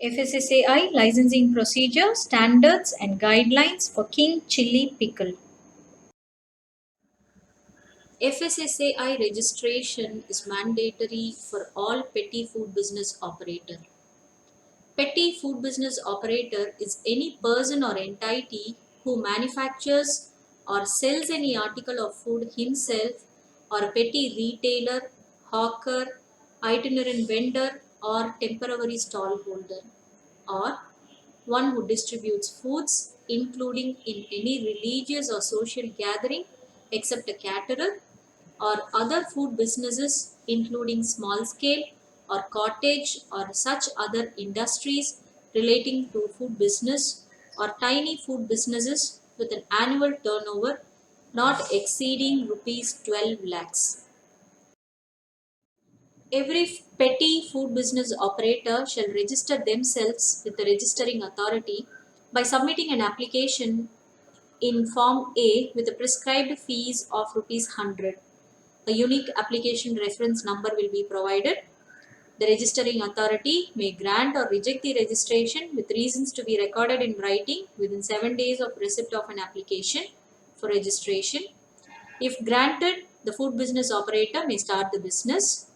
FSSAI licensing procedure, standards and guidelines for king chili pickle. FSSAI registration is mandatory for all petty food business operator. Petty food business operator is any person or entity who manufactures or sells any article of food himself, or a petty retailer, hawker, itinerant vendor or temporary stall holder, or one who distributes foods including in any religious or social gathering except a caterer, or other food businesses including small scale or cottage or such other industries relating to food business, or tiny food businesses with an annual turnover not exceeding rupees 12 lakhs. Every petty food business operator shall register themselves with the registering authority by submitting an application in Form A with a prescribed fees of rupees 100. A unique application reference number will be provided. The registering authority may grant or reject the registration with reasons to be recorded in writing within 7 days of receipt of an application for registration. If granted, the food business operator may start the business,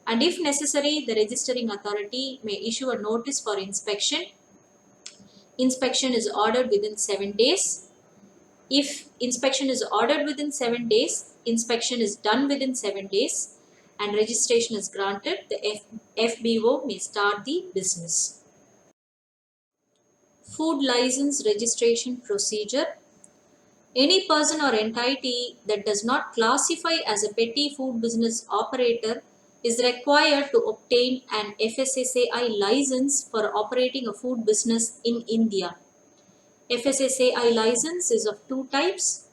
and if necessary, the registering authority may issue a notice for inspection. Inspection is ordered within 7 days. If inspection is ordered within 7 days, inspection is done within 7 days, and registration is granted, the FBO may start the business. Food license registration procedure. Any person or entity that does not classify as a petty food business operator is required to obtain an FSSAI license for operating a food business in India. FSSAI license is of two types: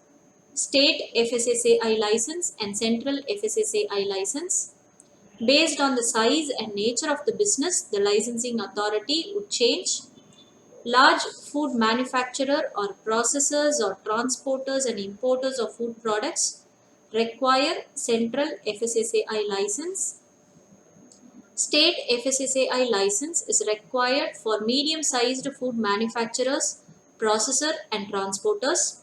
state FSSAI license and central FSSAI license. Based on the size and nature of the business, the licensing authority would change. Large food manufacturer or processors or transporters and importers of food products require central FSSAI license. State FSSAI license is required for medium-sized food manufacturers, processor and transporters.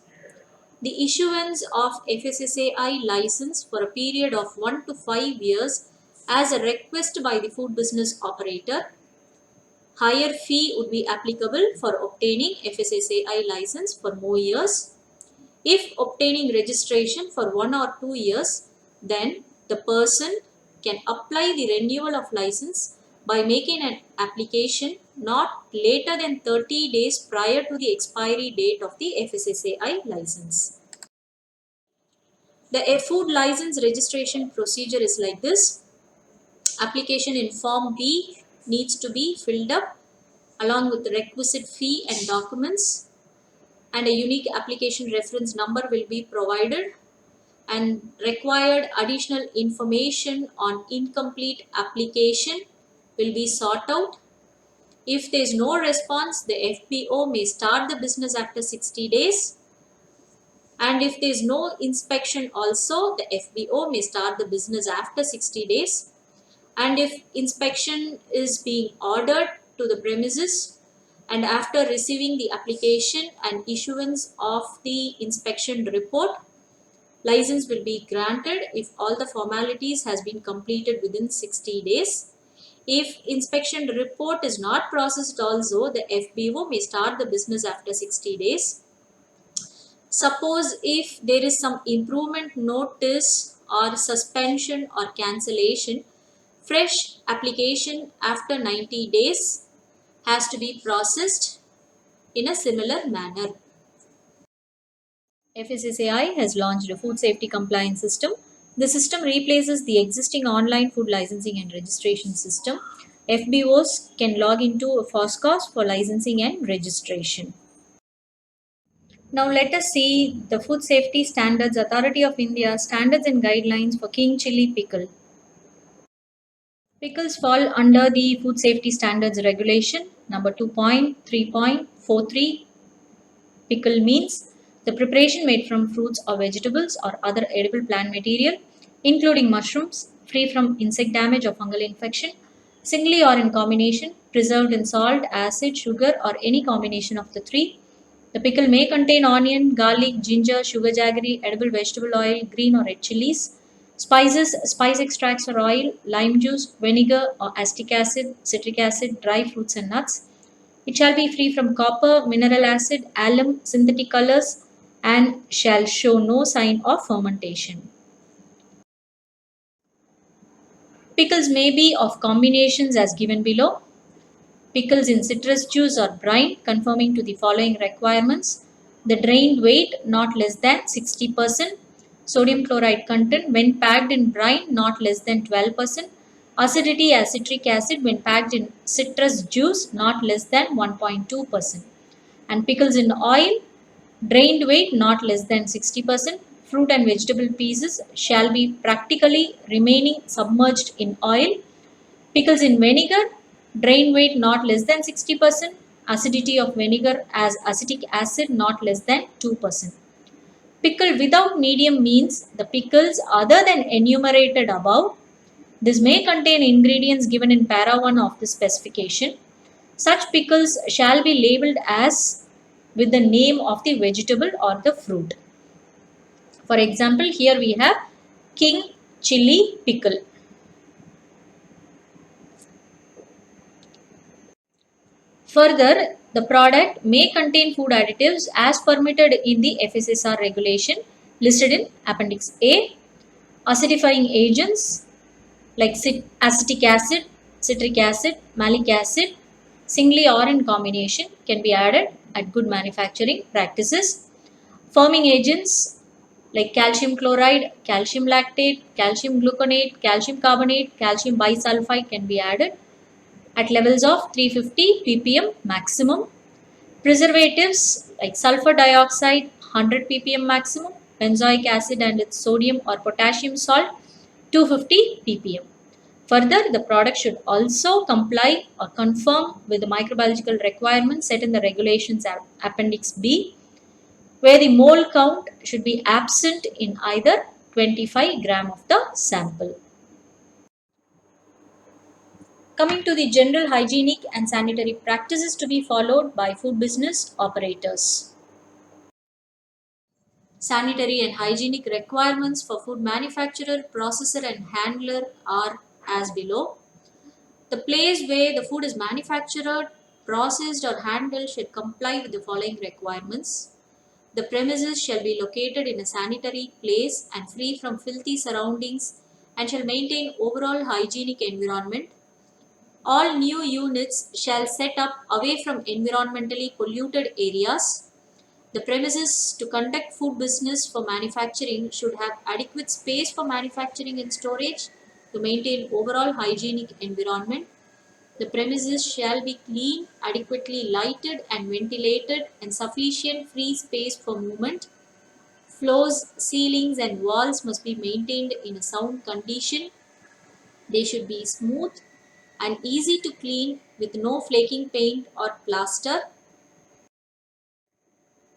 The issuance of FSSAI license for a period of 1 to 5 years as a request by the food business operator. Higher fee would be applicable for obtaining FSSAI license for more years. If obtaining registration for 1 or 2 years, then the person can apply the renewal of license by making an application not later than 30 days prior to the expiry date of the FSSAI license. The food license registration procedure is like this. Application in Form B needs to be filled up along with the requisite fee and documents, and a unique application reference number will be provided, and required additional information on incomplete application will be sought out. If there is no response, the FBO may start the business after 60 days, and if there is no inspection also, the FBO may start the business after 60 days. And if inspection is being ordered to the premises, and after receiving the application and issuance of the inspection report, license will be granted if all the formalities has been completed within 60 days. If inspection report is not processed also, the FBO may start the business after 60 days. Suppose if there is some improvement notice or suspension or cancellation, fresh application after 90 days has to be processed in a similar manner. FSSAI has launched a food safety compliance system. The system replaces the existing online food licensing and registration system. FBOs can log into a FOSCOS for licensing and registration. Now let us see the Food Safety Standards Authority of India standards and guidelines for king chili pickle. Pickles fall under the Food Safety Standards Regulation number 2.3.43. Pickle means the preparation made from fruits or vegetables or other edible plant material, including mushrooms, free from insect damage or fungal infection, singly or in combination, preserved in salt, acid, sugar, or any combination of the three. The pickle may contain onion, garlic, ginger, sugar jaggery, edible vegetable oil, green or red chilies, spices, spice extracts or oil, lime juice, vinegar or acetic acid, citric acid, dry fruits and nuts. It shall be free from copper, mineral acid, alum, synthetic colors, and shall show no sign of fermentation. Pickles may be of combinations as given below. Pickles in citrus juice or brine, conforming to the following requirements. The drained weight not less than 60%, sodium chloride content when packed in brine not less than 12%, acidity as citric acid when packed in citrus juice not less than 1.2%, and pickles in oil, drained weight not less than 60%. Fruit and vegetable pieces shall be practically remaining submerged in oil. Pickles in vinegar, drain weight not less than 60%, acidity of vinegar as acetic acid not less than 2%. Pickle without medium means the pickles other than enumerated above. This may contain ingredients given in para 1 of the specification. Such pickles shall be labeled as with the name of the vegetable or the fruit. For example, here we have king chili pickle. Further, the product may contain food additives as permitted in the FSSR regulation listed in Appendix A. Acidifying agents like acetic acid, citric acid, malic acid, singly or in combination can be added at good manufacturing practices. Forming agents like calcium chloride, calcium lactate, calcium gluconate, calcium carbonate, calcium bisulfite can be added at levels of 350 ppm maximum. Preservatives like sulfur dioxide 100 ppm maximum, benzoic acid and its sodium or potassium salt 250 ppm. Further, the product should also comply or conform with the microbiological requirements set in the regulations Appendix B, where the mole count should be absent in either 25 gram of the sample. Coming to the general hygienic and sanitary practices to be followed by food business operators. Sanitary and hygienic requirements for food manufacturer, processor, and handler are as below. The place where the food is manufactured, processed, or handled should comply with the following requirements. The premises shall be located in a sanitary place and free from filthy surroundings and shall maintain overall hygienic environment. All new units shall set up away from environmentally polluted areas. The premises to conduct food business for manufacturing should have adequate space for manufacturing and storage to maintain overall hygienic environment. The premises shall be clean, adequately lighted and ventilated, and sufficient free space for movement. Floors, ceilings, and walls must be maintained in a sound condition. They should be smooth and easy to clean with no flaking paint or plaster.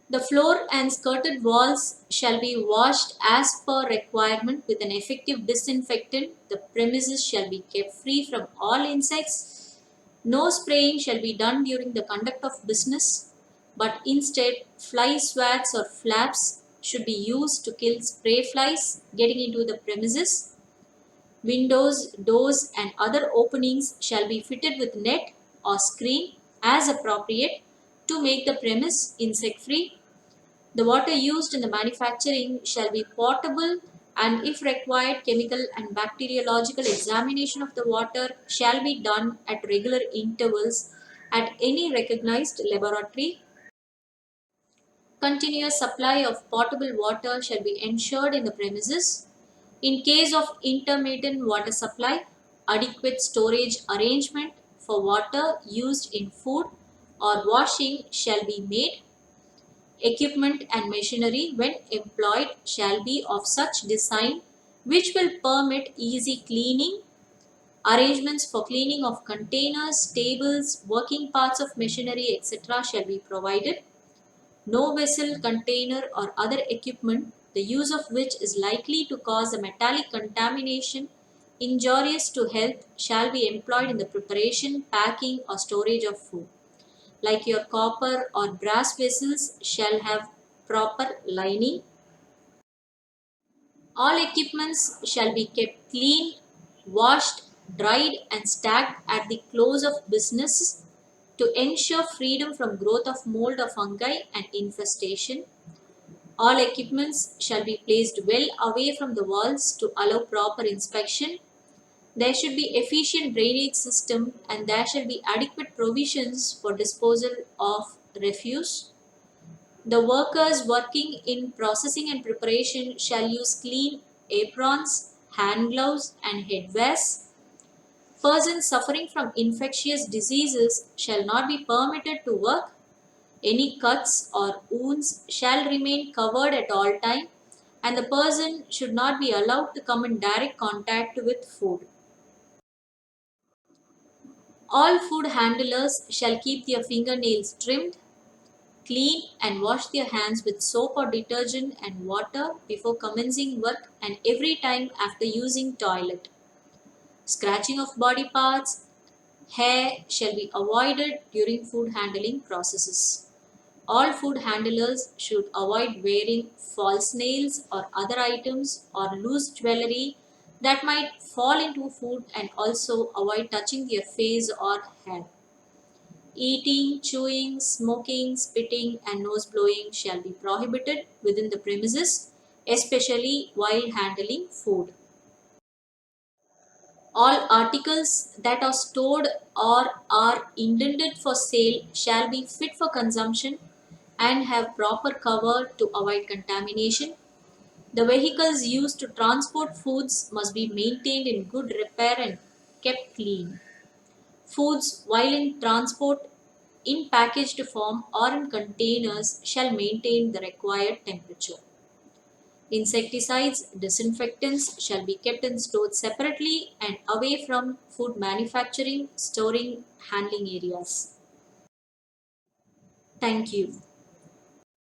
The floor and skirted walls shall be washed as per requirement with an effective disinfectant. The premises shall be kept free from all insects. No spraying shall be done during the conduct of business, but instead fly swats or flaps should be used to kill spray flies getting into the premises. Windows, doors, and other openings shall be fitted with net or screen as appropriate to make the premise insect free. The water used in the manufacturing shall be potable, and if required, chemical and bacteriological examination of the water shall be done at regular intervals at any recognized laboratory. Continuous supply of potable water shall be ensured in the premises. In case of intermittent water supply, adequate storage arrangement for water used in food or washing shall be made. Equipment and machinery, when employed, shall be of such design which will permit easy cleaning. Arrangements for cleaning of containers, tables, working parts of machinery, etc. shall be provided. No vessel, container, or other equipment, the use of which is likely to cause a metallic contamination, injurious to health shall be employed in the preparation, packing, or storage of food. Like your copper or brass vessels shall have proper lining. All equipments shall be kept clean, washed, dried, and stacked at the close of business to ensure freedom from growth of mold or fungi and infestation. All equipments shall be placed well away from the walls to allow proper inspection. There should be efficient drainage system and there shall be adequate provisions for disposal of refuse. The workers working in processing and preparation shall use clean aprons, hand gloves, and headwears. Persons suffering from infectious diseases shall not be permitted to work. Any cuts or wounds shall remain covered at all time, and the person should not be allowed to come in direct contact with food. All food handlers shall keep their fingernails trimmed, clean, and wash their hands with soap or detergent and water before commencing work and every time after using toilet. Scratching of body parts, hair shall be avoided during food handling processes. All food handlers should avoid wearing false nails or other items or loose jewelry that might fall into food and also avoid touching their face or hair. Eating, chewing, smoking, spitting, and nose blowing shall be prohibited within the premises, especially while handling food. All articles that are stored or are intended for sale shall be fit for consumption and have proper cover to avoid contamination. The vehicles used to transport foods must be maintained in good repair and kept clean. Foods, while in transport in packaged form or in containers, shall maintain the required temperature. Insecticides, disinfectants shall be kept and stored separately and away from food manufacturing, storing, handling areas. Thank you.